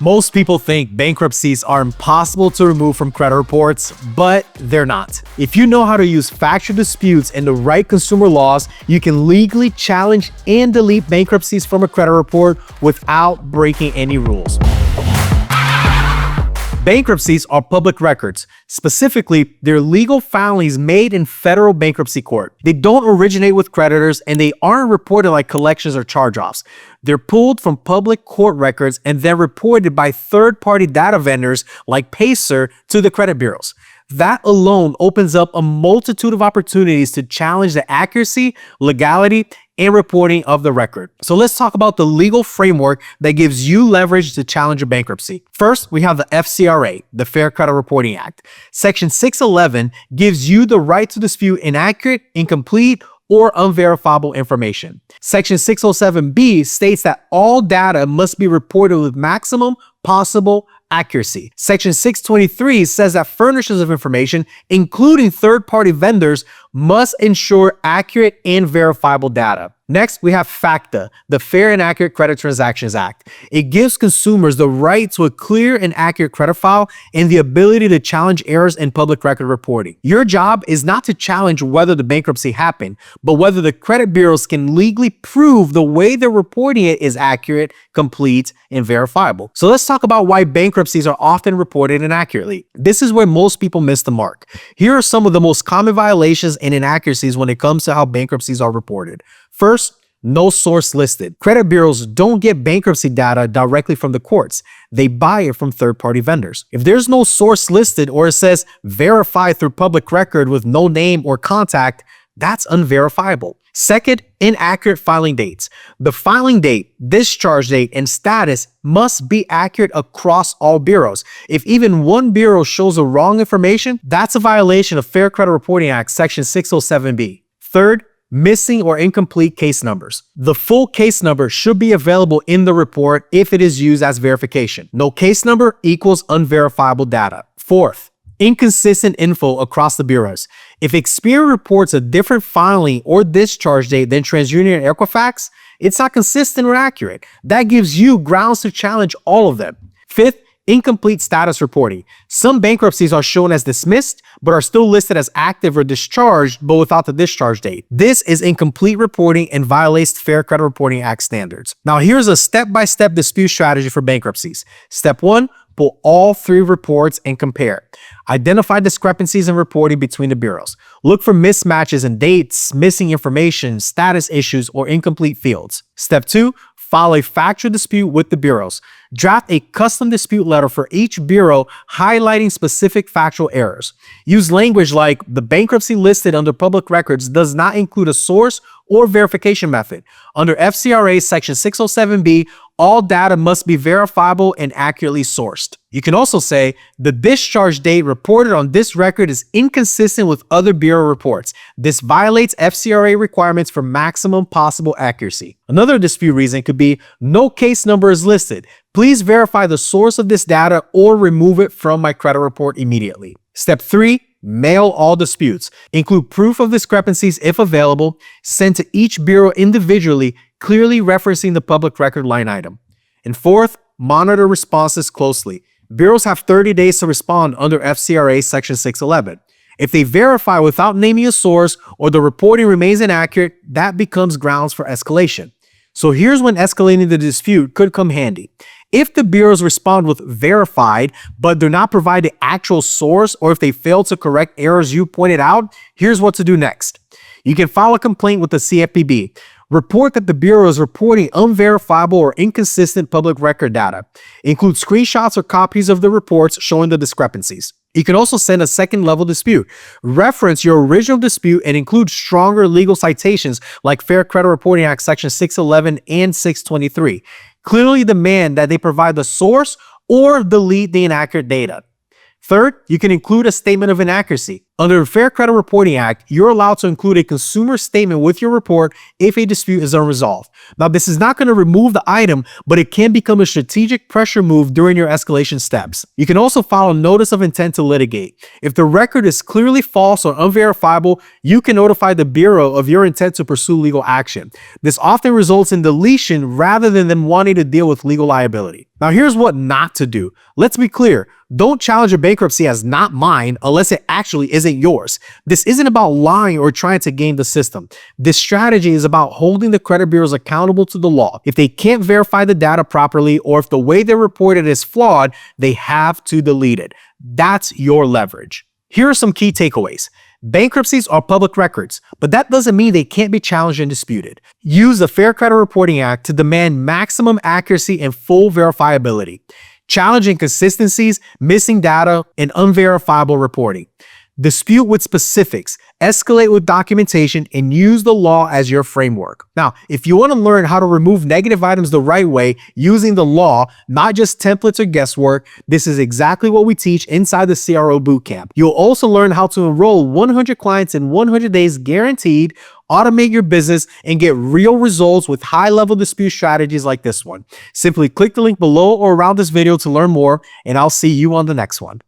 Most people think bankruptcies are impossible to remove from credit reports, but they're not. If you know how to use factual disputes and the right consumer laws, you can legally challenge and delete bankruptcies from a credit report without breaking any rules. Bankruptcies are public records. Specifically, they're legal filings made in federal bankruptcy court. They don't originate with creditors and they aren't reported like collections or charge-offs. They're pulled from public court records and then reported by third-party data vendors like Pacer to the credit bureaus. That alone opens up a multitude of opportunities to challenge the accuracy, legality, and reporting of the record. So let's talk about the legal framework that gives you leverage to challenge a bankruptcy. First, we have the FCRA, the Fair Credit Reporting Act. Section 611 gives you the right to dispute inaccurate, incomplete, or unverifiable information. Section 607B states that all data must be reported with maximum possible accuracy. Section 623 says that furnishers of information, including third-party vendors, must ensure accurate and verifiable data. Next, we have FACTA, the Fair and Accurate Credit Transactions Act. It gives consumers the right to a clear and accurate credit file and the ability to challenge errors in public record reporting. Your job is not to challenge whether the bankruptcy happened, but whether the credit bureaus can legally prove the way they're reporting it is accurate, complete, and verifiable. So let's talk about why bankruptcies are often reported inaccurately. This is where most people miss the mark. Here are some of the most common violations and inaccuracies when it comes to how bankruptcies are reported. First, no source listed. Credit bureaus don't get bankruptcy data directly from the courts. They buy it from third-party vendors. If there's no source listed or it says verified through public record with no name or contact, that's unverifiable. Second, inaccurate filing dates. The filing date, discharge date, and status must be accurate across all bureaus. If even one bureau shows the wrong information, that's a violation of Fair Credit Reporting Act Section 607B. Third, missing or incomplete case numbers. The full case number should be available in the report if it is used as verification. No case number equals unverifiable data. Fourth, inconsistent info across the bureaus. If Experian reports a different filing or discharge date than TransUnion and Equifax, it's not consistent or accurate. That gives you grounds to challenge all of them. Fifth, incomplete status reporting. Some bankruptcies are shown as dismissed, but are still listed as active or discharged, but without the discharge date. This is incomplete reporting and violates Fair Credit Reporting Act standards. Now, here's a step-by-step dispute strategy for bankruptcies. Step 1, pull all 3 reports and compare. Identify discrepancies in reporting between the bureaus. Look for mismatches in dates, missing information, status issues, or incomplete fields. Step 2, file a factual dispute with the bureaus. Draft a custom dispute letter for each bureau highlighting specific factual errors. Use language like the bankruptcy listed under public records does not include a source or verification method. Under FCRA Section 607B, all data must be verifiable and accurately sourced. You can also say the discharge date reported on this record is inconsistent with other bureau reports. This violates FCRA requirements for maximum possible accuracy. Another dispute reason could be no case number is listed. Please verify the source of this data or remove it from my credit report immediately. Step 3, mail all disputes. Include proof of discrepancies if available. Send to each bureau individually, clearly referencing the public record line item. And fourth, monitor responses closely. Bureaus have 30 days to respond under FCRA Section 611. If they verify without naming a source or the reporting remains inaccurate, that becomes grounds for escalation. So here's when escalating the dispute could come handy. If the bureaus respond with verified, but do not provide the actual source, or if they fail to correct errors you pointed out, here's what to do next. You can file a complaint with the CFPB. Report that the bureau is reporting unverifiable or inconsistent public record data. Include screenshots or copies of the reports showing the discrepancies. You can also send a second-level dispute. Reference your original dispute and include stronger legal citations like Fair Credit Reporting Act Section 611 and 623. Clearly demand that they provide the source or delete the inaccurate data. Third, you can include a statement of inaccuracy. Under the Fair Credit Reporting Act, you're allowed to include a consumer statement with your report if a dispute is unresolved. Now, this is not going to remove the item, but it can become a strategic pressure move during your escalation steps. You can also file a notice of intent to litigate. If the record is clearly false or unverifiable, you can notify the Bureau of your intent to pursue legal action. This often results in deletion rather than them wanting to deal with legal liability. Now, here's what not to do. Let's be clear. Don't challenge your bankruptcy as not mine unless it actually isn't yours. This isn't about lying or trying to game the system. This strategy is about holding the credit bureaus accountable to the law. If they can't verify the data properly, or if the way they report it is flawed, they have to delete it. That's your leverage. Here are some key takeaways. Bankruptcies are public records, but that doesn't mean they can't be challenged and disputed. Use the Fair Credit Reporting Act to demand maximum accuracy and full verifiability. Challenge inconsistencies, missing data, and unverifiable reporting. Dispute with specifics, escalate with documentation, and use the law as your framework. Now, if you want to learn how to remove negative items the right way using the law, not just templates or guesswork, this is exactly what we teach inside the CRO Bootcamp. You'll also learn how to enroll 100 clients in 100 days guaranteed, automate your business, and get real results with high-level dispute strategies like this one. Simply click the link below or around this video to learn more, and I'll see you on the next one.